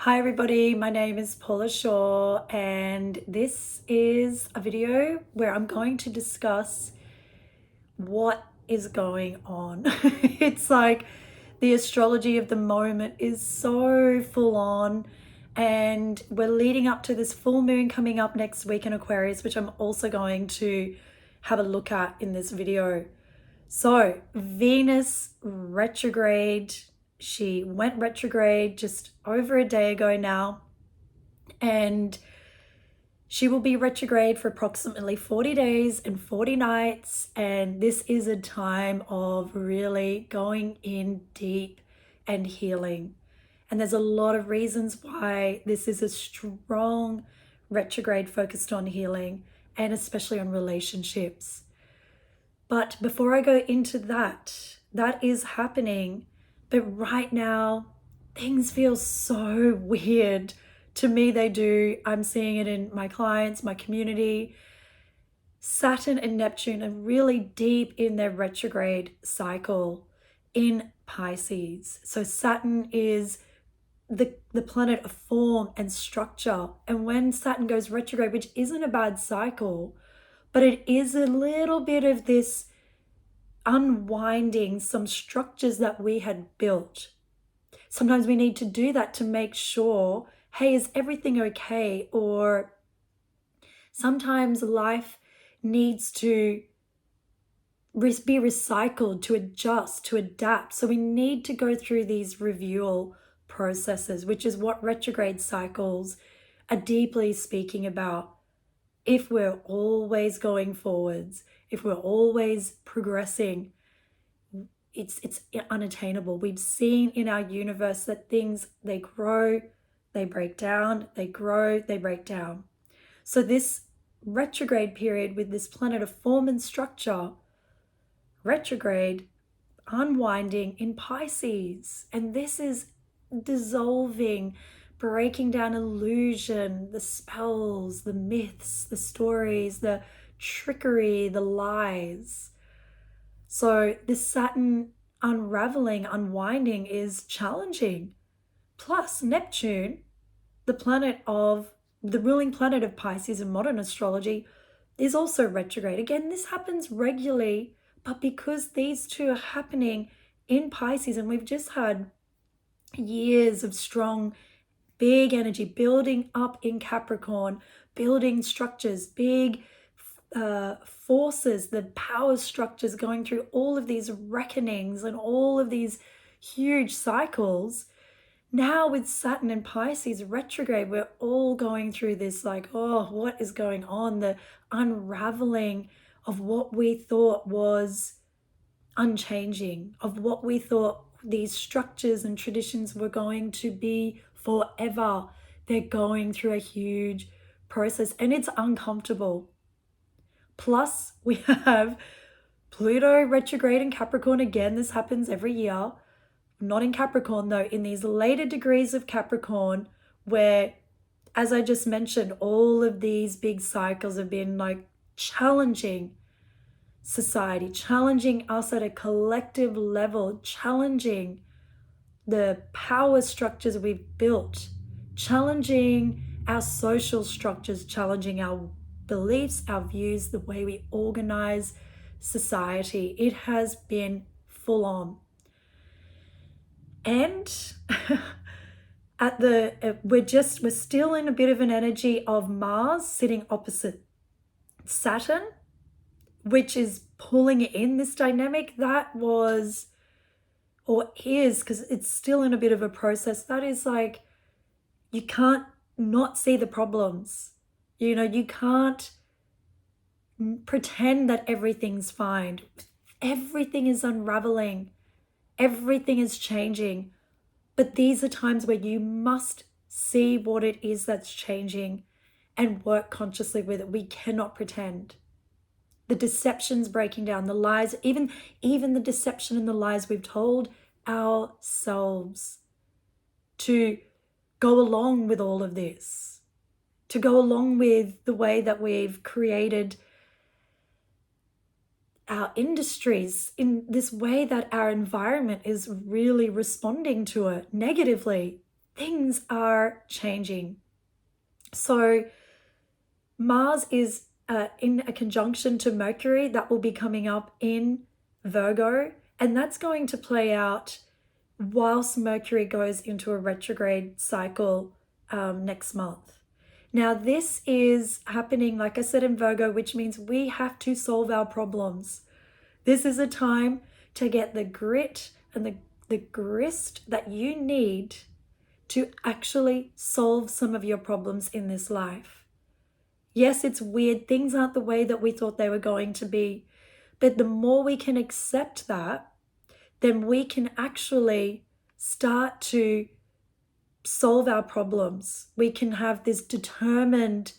Hi everybody, my name is Paula Shaw and this is a video where I'm going to discuss what is going on. It's like the astrology of the moment is so full on, and we're leading up to this full moon coming up next week in Aquarius, which I'm also going to have a look at in this video. So Venus retrograde, she went retrograde just over a day ago now, and she will be retrograde for approximately 40 days and 40 nights. And this is a time of really going in deep and healing. And there's a lot of reasons why this is a strong retrograde focused on healing and especially on relationships. But before I go into that, that is happening. But right now, things feel so weird. To me, they do. I'm seeing it in my clients, my community. Saturn and Neptune are really deep in their retrograde cycle in Pisces. So Saturn is the planet of form and structure. And when Saturn goes retrograde, which isn't a bad cycle, but it is a little bit of this unwinding some structures that we had built. Sometimes we need to do that to make sure, hey, is everything okay? Or sometimes life needs to be recycled, to adjust, to adapt. So we need to go through these renewal processes, which is what retrograde cycles are deeply speaking about. If we're always going forwards, if we're always progressing, it's unattainable. We've seen in our universe that things, they grow, they break down, they grow, they break down. So this retrograde period with this planet of form and structure, retrograde, unwinding in Pisces, and this is dissolving, breaking down illusion, the spells, the myths, the stories, the trickery, the lies. So this Saturn unraveling, unwinding is challenging. Plus Neptune, the ruling planet of Pisces in modern astrology, is also retrograde. Again, this happens regularly, but because these two are happening in Pisces, and we've just had years of strong, big energy building up in Capricorn, building structures, big forces, the power structures going through all of these reckonings and all of these huge cycles. Now with Saturn and Pisces retrograde, we're all going through this like, oh, what is going on? The unraveling of what we thought was unchanging, of what we thought these structures and traditions were going to be forever. They're going through a huge process and it's uncomfortable. Plus, we have Pluto retrograde in Capricorn. Again, this happens every year. Not in Capricorn, though, in these later degrees of Capricorn, where, as I just mentioned, all of these big cycles have been like challenging society, challenging us at a collective level, challenging the power structures we've built, challenging our social structures, challenging our beliefs, our views, the way we organize society. It has been full on. And we're still in a bit of an energy of Mars sitting opposite Saturn, which is pulling in this dynamic that was, or is, because it's still in a bit of a process, that is like, you can't not see the problems. You can't pretend that everything's fine. Everything is unraveling. Everything is changing. But these are times where you must see what it is that's changing and work consciously with it. We cannot pretend. The deception's breaking down, the lies, even the deception and the lies we've told ourselves to go along with all of this, to go along with the way that we've created our industries in this way that our environment is really responding to it negatively. things are changing. So Mars is in a conjunction to Mercury that will be coming up in Virgo, and that's going to play out whilst Mercury goes into a retrograde cycle next month. Now, this is happening, like I said, in Virgo, which means we have to solve our problems. This is a time to get the grit and the grist that you need to actually solve some of your problems in this life. Yes, it's weird. Things aren't the way that we thought they were going to be. But the more we can accept that, then we can actually start to solve our problems. We can have this determined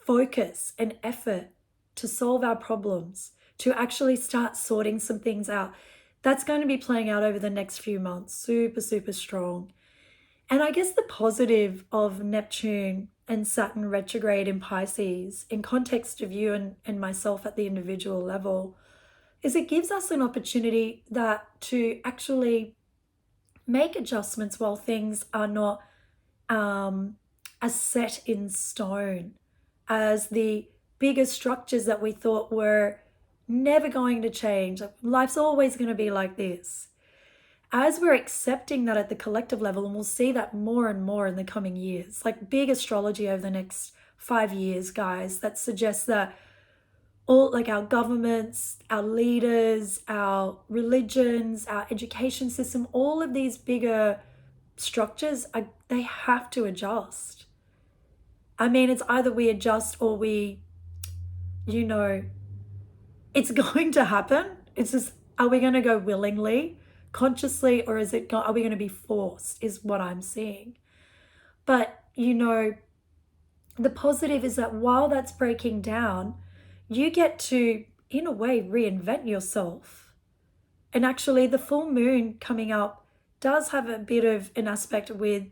focus and effort to solve our problems, to actually start sorting some things out. That's going to be playing out over the next few months. Super, super strong. And I guess the positive of Neptune and Saturn retrograde in Pisces, in context of you and myself at the individual level, is it gives us an opportunity to actually make adjustments while things are not as set in stone as the bigger structures that we thought were never going to change. Life's always going to be like this. As we're accepting that at the collective level, and we'll see that more and more in the coming years, like big astrology over the next 5 years, guys, that suggests that all, like, our governments, our leaders, our religions, our education system, all of these bigger structures, they have to adjust. I mean, it's either we adjust or we, it's going to happen. It's just, are we going to go willingly, consciously, or are we going to be forced, is what I'm seeing. But, the positive is that while that's breaking down, you get to, in a way, reinvent yourself. And actually, the full moon coming up does have a bit of an aspect with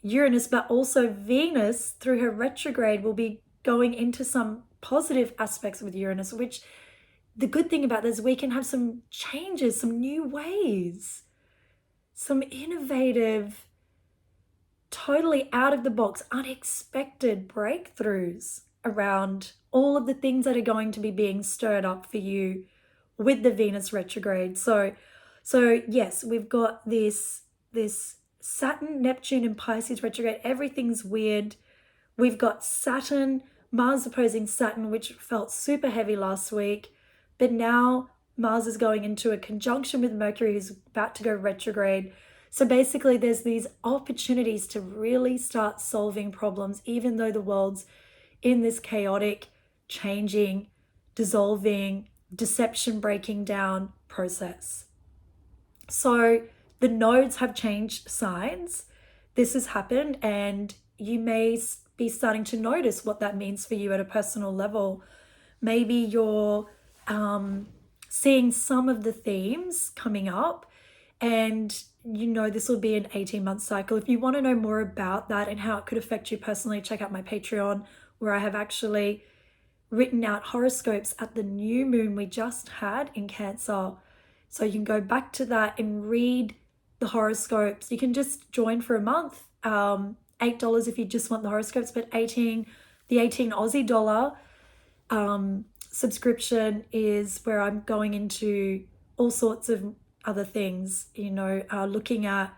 Uranus, but also Venus, through her retrograde, will be going into some positive aspects with Uranus, which the good thing about this, we can have some changes, some new ways, some innovative, totally out of the box, unexpected breakthroughs around all of the things that are going to be being stirred up for you with the Venus retrograde. So yes, we've got this Saturn, Neptune, and Pisces retrograde. Everything's weird. We've got Saturn, Mars opposing Saturn, which felt super heavy last week. But now Mars is going into a conjunction with Mercury, who's about to go retrograde. So basically, there's these opportunities to really start solving problems, even though the world's in this chaotic, changing, dissolving, deception breaking down process. So the nodes have changed signs. This has happened, and you may be starting to notice what that means for you at a personal level. Maybe you're seeing some of the themes coming up, and this will be an 18-month cycle. If you want to know more about that and how it could affect you personally, check out my Patreon, where I have actually written out horoscopes at the new moon we just had in Cancer. So you can go back to that and read the horoscopes. You can just join for a month, $8 if you just want the horoscopes, but the 18 Aussie dollar subscription is where I'm going into all sorts of other things, looking at,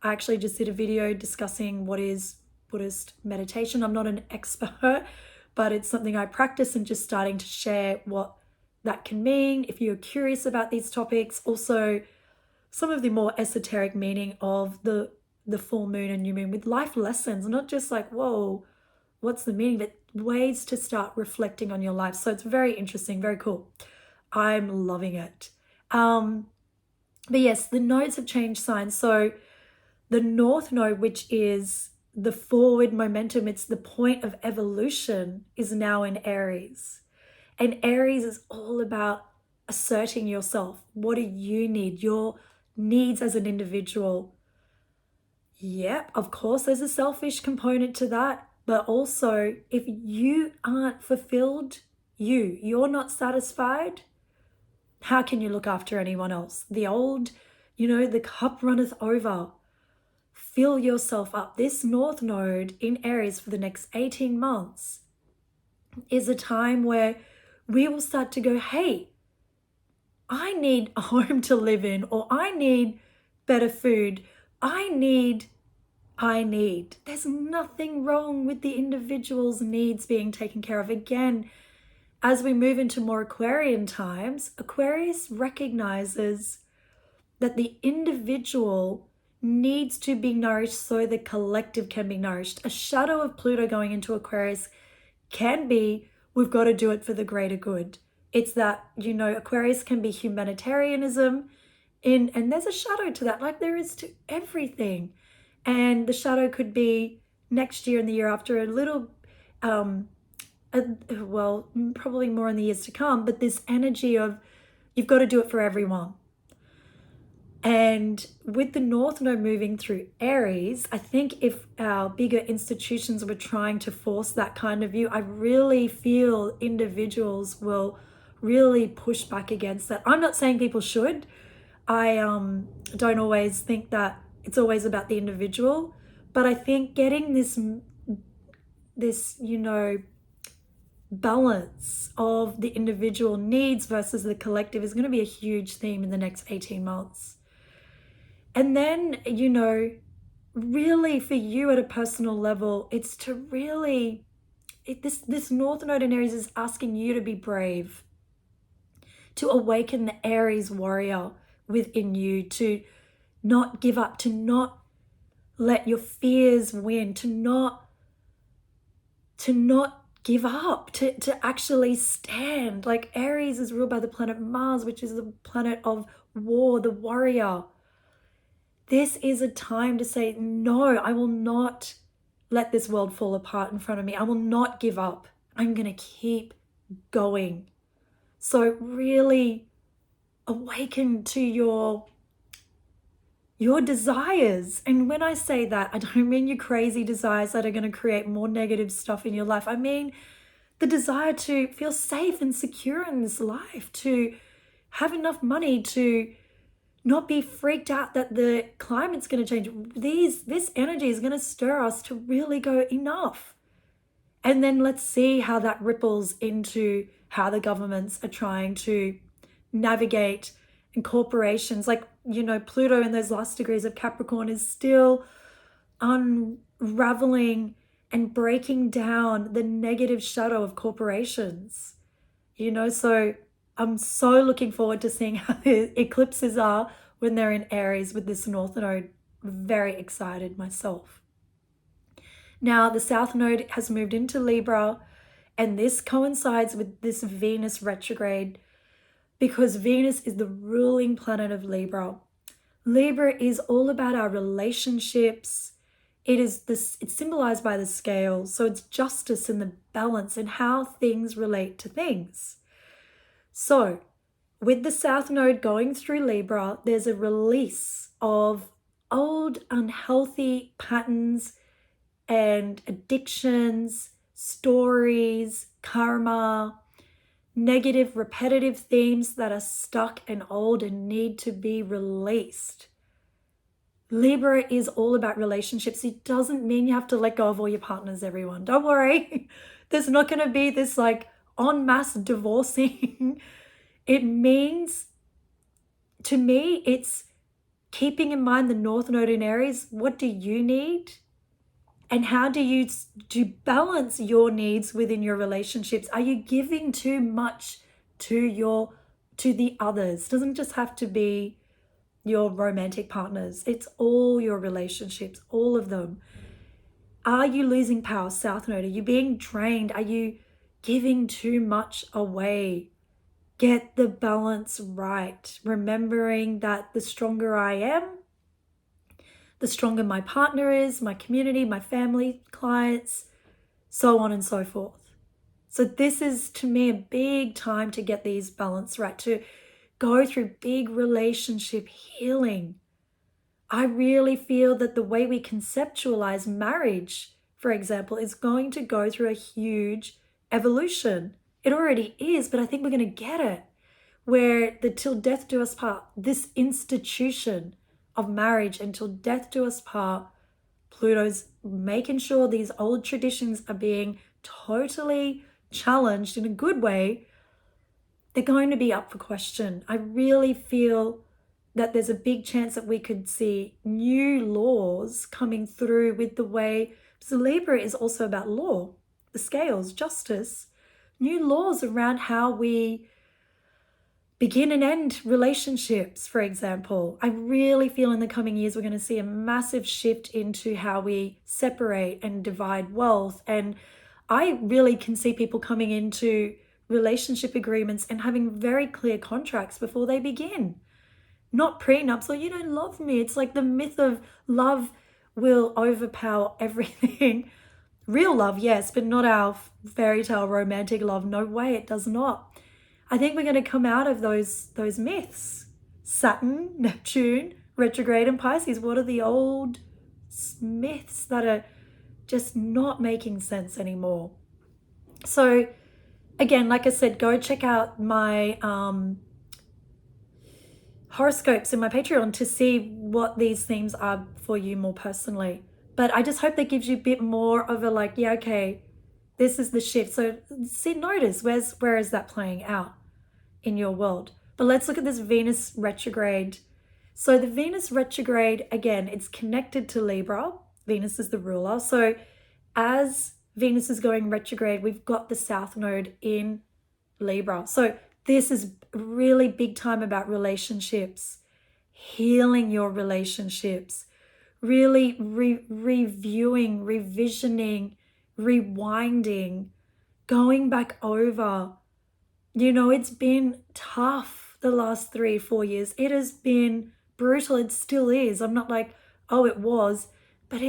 I actually just did a video discussing what is Buddhist meditation. I'm not an expert, but it's something I practice, and just starting to share what that can mean if you're curious about these topics. Also, some of the more esoteric meaning of the full moon and new moon with life lessons, not just like, whoa, what's the meaning, but ways to start reflecting on your life. So it's very interesting, very cool. I'm loving it. But yes, the nodes have changed signs. So the North Node, which is the forward momentum, it's the point of evolution, is now in Aries. And Aries is all about asserting yourself. What do you need? Your needs as an individual. Yep, of course, there's a selfish component to that. But also, if you aren't fulfilled, you're not satisfied, how can you look after anyone else? The old, the cup runneth over. fill yourself up. This North Node in Aries for the next 18 months is a time where we will start to go, hey, I need a home to live in, or I need better food. I need. There's nothing wrong with the individual's needs being taken care of. Again, as we move into more Aquarian times, Aquarius recognizes that the individual needs to be nourished so the collective can be nourished. A shadow of Pluto going into Aquarius can be, we've got to do it for the greater good. It's that, Aquarius can be humanitarianism, and there's a shadow to that, like there is to everything. And the shadow could be next year and the year after, a little, well, probably more in the years to come, but this energy of you've got to do it for everyone. And with the North Node moving through Aries, I think if our bigger institutions were trying to force that kind of view, I really feel individuals will really push back against that. I'm not saying people should. I don't always think that it's always about the individual, but I think getting this balance of the individual needs versus the collective is going to be a huge theme in the next 18 months. And then, really for you at a personal level, it's to really, this North Node in Aries is asking you to be brave, to awaken the Aries warrior within you, to not give up, to not let your fears win, to not give up, to actually stand. Like Aries is ruled by the planet Mars, which is the planet of war, the warrior. This is a time to say, no, I will not let this world fall apart in front of me. I will not give up. I'm going to keep going. So really awaken to your desires. And when I say that, I don't mean your crazy desires that are going to create more negative stuff in your life. I mean the desire to feel safe and secure in this life, to have enough money, to not be freaked out that the climate's going to change. This energy is going to stir us to really go enough. And then let's see how that ripples into how the governments are trying to navigate, and corporations. Like, Pluto in those last degrees of Capricorn is still unraveling and breaking down the negative shadow of corporations. So I'm so looking forward to seeing how the eclipses are when they're in Aries with this North Node. Very excited myself. Now, the South Node has moved into Libra, and this coincides with this Venus retrograde because Venus is the ruling planet of Libra. Libra is all about our relationships. It's symbolized by the scale. So it's justice and the balance and how things relate to things. So with the South Node going through Libra, there's a release of old unhealthy patterns and addictions, stories, karma, negative repetitive themes that are stuck and old and need to be released. Libra is all about relationships. It doesn't mean you have to let go of all your partners, everyone. Don't worry. There's not going to be this like en masse divorcing. It means, to me, it's keeping in mind the North Node in Aries. What do you need? And how do you balance your needs within your relationships? Are you giving too much to the others? It doesn't just have to be your romantic partners. It's all your relationships, all of them. Are you losing power, South Node? Are you being drained? Are you giving too much away? Get the balance right. Remembering that the stronger I am, the stronger my partner is, my community, my family, clients, so on and so forth. So this is, to me, a big time to get these balance right, to go through big relationship healing. I really feel that the way we conceptualize marriage, for example, is going to go through a huge evolution. It already is, but I think we're going to get it. Where the till death do us part, this institution of marriage until death do us part. Pluto's making sure these old traditions are being totally challenged in a good way. They're going to be up for question. I really feel that there's a big chance that we could see new laws coming through with the way, so Libra is also about law, the scales, justice, new laws around how we begin and end relationships, for example. I really feel in the coming years we're going to see a massive shift into how we separate and divide wealth. And I really can see people coming into relationship agreements and having very clear contracts before they begin. Not prenups or you don't love me. It's like the myth of love will overpower everything. Real love, yes, but not our fairy tale romantic love. No way, it does not. I think we're going to come out of those myths. Saturn, Neptune, retrograde, and Pisces. What are the old myths that are just not making sense anymore? So again, like I said, go check out my horoscopes in my Patreon to see what these themes are for you more personally. But I just hope that gives you a bit more of a like, yeah, okay, this is the shift. So notice where is that playing out in your world. But let's look at this Venus retrograde. So the Venus retrograde, again, it's connected to Libra. Venus is the ruler. So as Venus is going retrograde, we've got the South Node in Libra. So this is really big time about relationships, healing your relationships, really reviewing, revisioning, rewinding, going back over. You know, it's been tough the last 3-4 years. It has been brutal. It still is. I'm not like, oh, it was, but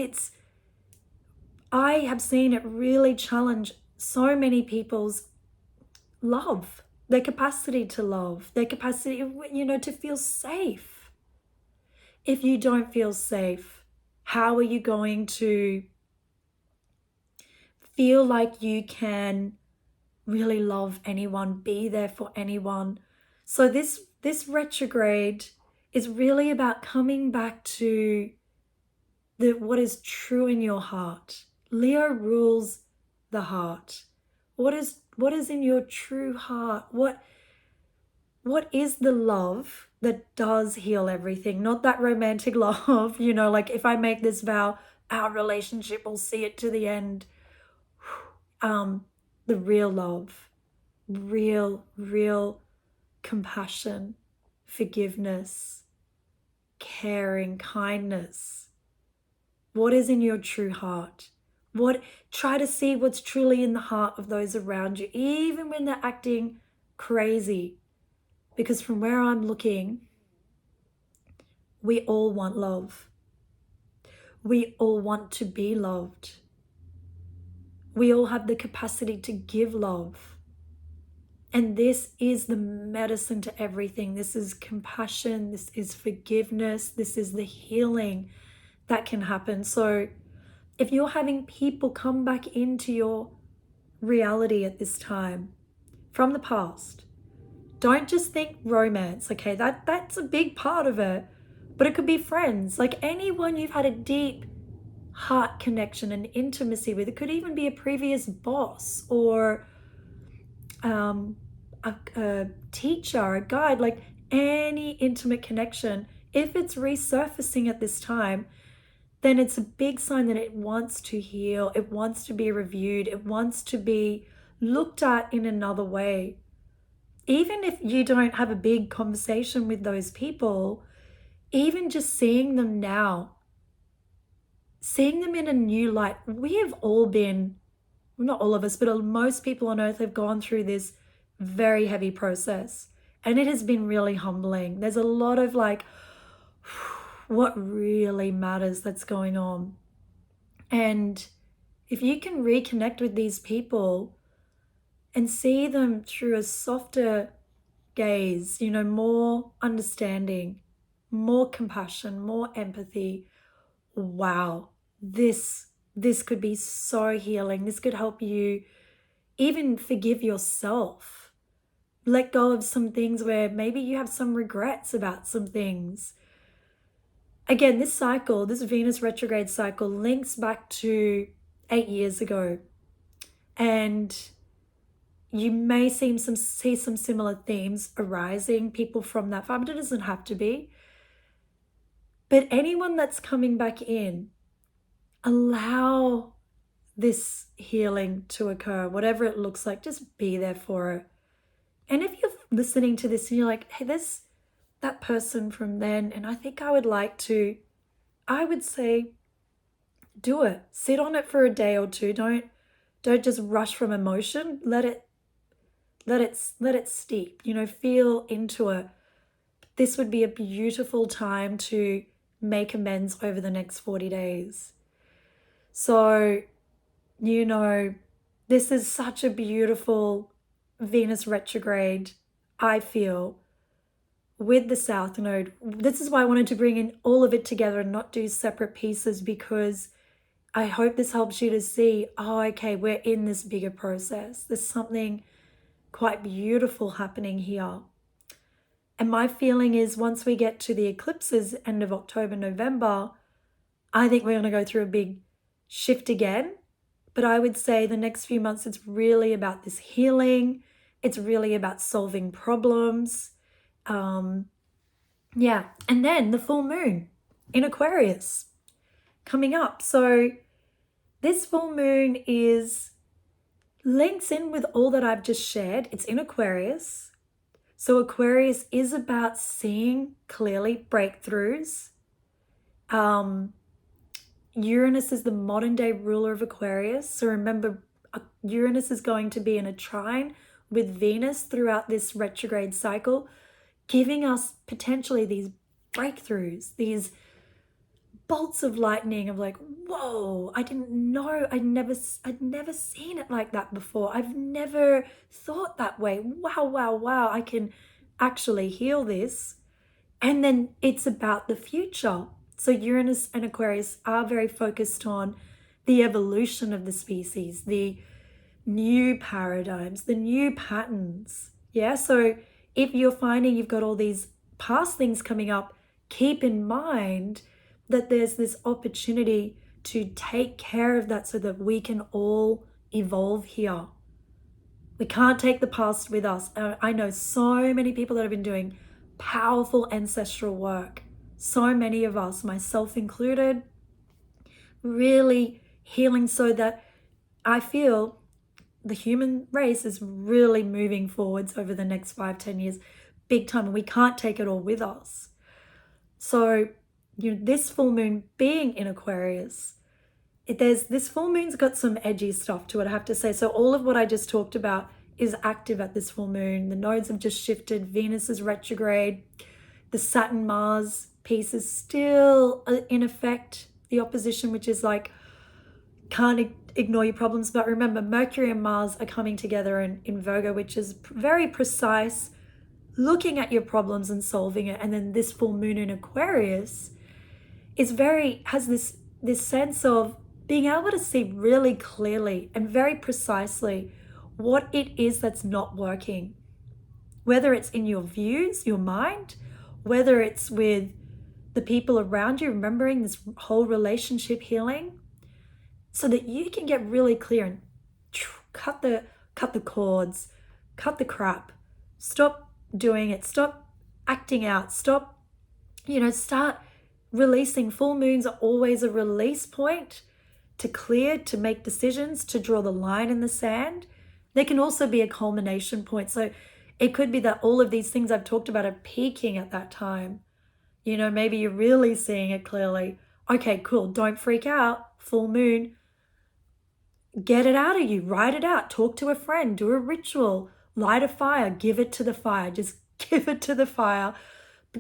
I have seen it really challenge so many people's love, their capacity to love, their capacity, to feel safe. If you don't feel safe, how are you going to feel like you can really love anyone, be there for anyone? So this retrograde is really about coming back to what is true in your heart. Leo rules the heart. What is in your true heart? What is the love that does heal everything? Not that romantic love, like if I make this vow, our relationship will see it to the end. The real love, real compassion, forgiveness, caring, kindness. What is in your true heart? Try to see what's truly in the heart of those around you, even when they're acting crazy. Because from where I'm looking, we all want love. We all want to be loved. We all have the capacity to give love. And this is the medicine to everything. This is compassion. This is forgiveness. This is the healing that can happen. So if you're having people come back into your reality at this time from the past, don't just think romance, okay? That's a big part of it. But it could be friends, like anyone you've had a deep heart connection and intimacy with. It could even be a previous boss or a teacher, a guide, like any intimate connection. If it's resurfacing at this time, then it's a big sign that it wants to heal. It wants to be reviewed. It wants to be looked at in another way. Even if you don't have a big conversation with those people, even just seeing them now, seeing them in a new light. We have all been, not all of us, but most people on earth have gone through this very heavy process. And it has been really humbling. There's a lot of like, what really matters that's going on. And if you can reconnect with these people and see them through a softer gaze, more understanding, more compassion, more empathy, wow, this could be so healing. This could help you even forgive yourself. Let go of some things where maybe you have some regrets about some things. Again, this cycle, this Venus retrograde cycle, links back to 8 years ago. And you may see some similar themes arising, people from that time, but it doesn't have to be. But anyone that's coming back in, allow this healing to occur, whatever it looks like, just be there for it. And if you're listening to this and you're like, hey, there's that person from then, and I think I would like to, I would say, do it. Sit on it for a day or two. Don't just rush from emotion. Let it steep, feel into it. This would be a beautiful time to make amends over the next 40 days. So, this is such a beautiful Venus retrograde, I feel, with the South Node. This is why I wanted to bring in all of it together and not do separate pieces, because I hope this helps you to see, okay, we're in this bigger process. There's something quite beautiful happening here. And my feeling is once we get to the eclipses, end of October, November, I think we're going to go through a big shift again. But I would say the next few months, it's really about this healing. It's really about solving problems. Yeah. And then the full moon in Aquarius coming up. So this full moon links in with all that I've just shared. It's in Aquarius. So Aquarius is about seeing clearly, breakthroughs. Uranus is the modern day ruler of Aquarius. So remember, Uranus is going to be in a trine with Venus throughout this retrograde cycle, giving us potentially these breakthroughs, these bolts of lightning of like, whoa, I didn't know, I'd never seen it like that before. I've never thought that way. Wow, I can actually heal this. And then it's about the future. So Uranus and Aquarius are very focused on the evolution of the species, the new paradigms, the new patterns. Yeah, so if you're finding you've got all these past things coming up, keep in mind that there's this opportunity to take care of that so that we can all evolve here. We can't take the past with us. I know so many people that have been doing powerful ancestral work. So many of us, myself included, really healing so that I feel the human race is really moving forwards over the next 5-10 years, big time, and we can't take it all with us. So, this full moon being in Aquarius, this full moon's got some edgy stuff to it, I have to say. So all of what I just talked about is active at this full moon. The nodes have just shifted. Venus is retrograde. The Saturn-Mars piece is still in effect, the opposition, which is like, can't ignore your problems. But remember, Mercury and Mars are coming together in Virgo, which is very precise, looking at your problems and solving it. And then this full moon in Aquarius has this sense of being able to see really clearly and very precisely what it is that's not working. Whether it's in your views, your mind, whether it's with the people around you, remembering this whole relationship healing, so that you can get really clear and cut the cords, cut the crap, stop doing it, stop acting out, start releasing. Full moons are always a release point to clear, to make decisions, to draw the line in the sand. They can also be a culmination point. So it could be that all of these things I've talked about are peaking at that time. Maybe you're really seeing it clearly. Okay, cool. Don't freak out. Full moon. Get it out of you. Write it out. Talk to a friend. Do a ritual. Light a fire. Give it to the fire. Just give it to the fire.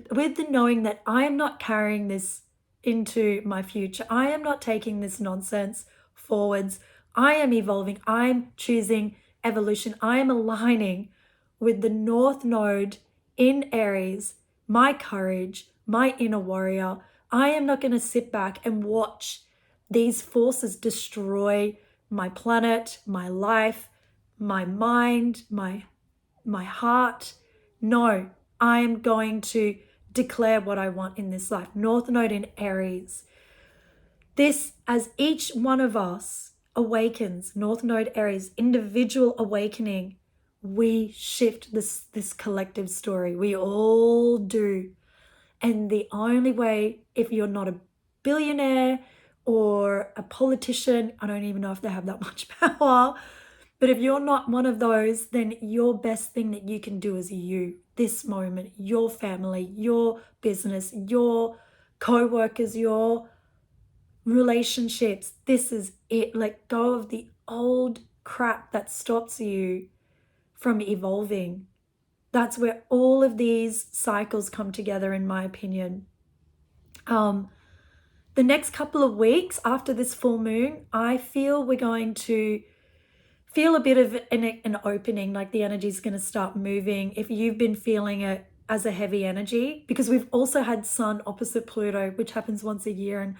With the knowing that I am not carrying this into my future. I am not taking this nonsense forwards. I am evolving. I'm choosing evolution. I am aligning with the North Node in Aries, my courage, my inner warrior. I am not going to sit back and watch these forces destroy my planet, my life, my mind, my heart. No, I am going to declare what I want in this life. North Node in Aries. This, as each one of us awakens, North Node Aries, individual awakening, we shift this collective story. We all do. And the only way, if you're not a billionaire or a politician, I don't even know if they have that much power, but if you're not one of those, then your best thing that you can do is you, this moment, your family, your business, your co-workers, your relationships. This is it. Let go of the old crap that stops you from evolving. That's where all of these cycles come together, in my opinion. The next couple of weeks after this full moon, I feel we're going to feel a bit of an opening, like the energy is going to start moving. If you've been feeling it as a heavy energy, because we've also had Sun opposite Pluto, which happens once a year. And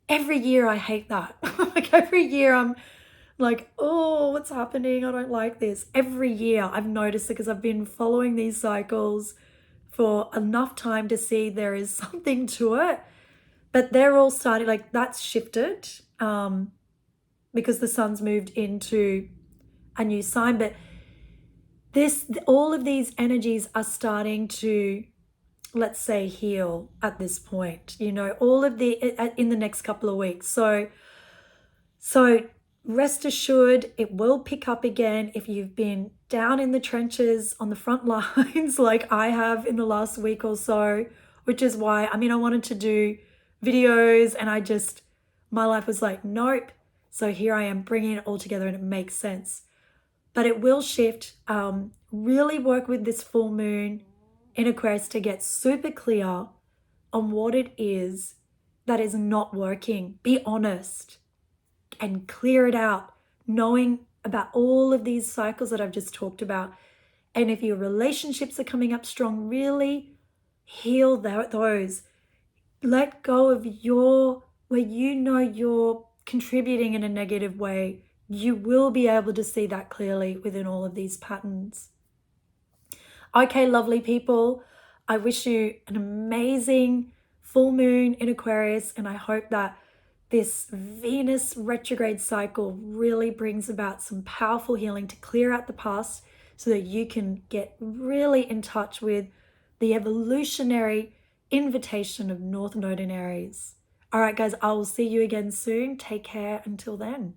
every year I hate that. Like every year I'm like, oh, what's happening? I don't like this. Every year I've noticed it because I've been following these cycles for enough time to see there is something to it. But they're all starting, like that's shifted because the sun's moved into a new sign. But all of these energies are starting to, let's say, heal at this point, all of in the next couple of weeks. So rest assured, it will pick up again if you've been down in the trenches on the front lines like I have in the last week or so, which is why, I wanted to do videos and my life was like, nope. So here I am bringing it all together and it makes sense. But it will shift. Really work with this full moon in Aquarius to get super clear on what it is that is not working. Be honest and clear it out, knowing about all of these cycles that I've just talked about. And if your relationships are coming up strong, really heal those. Let go of where you're contributing in a negative way. You will be able to see that clearly within all of these patterns. Okay, lovely people, I wish you an amazing full moon in Aquarius, and I hope that this Venus retrograde cycle really brings about some powerful healing to clear out the past so that you can get really in touch with the evolutionary invitation of North Node in Aries. All right, guys, I will see you again soon. Take care until then.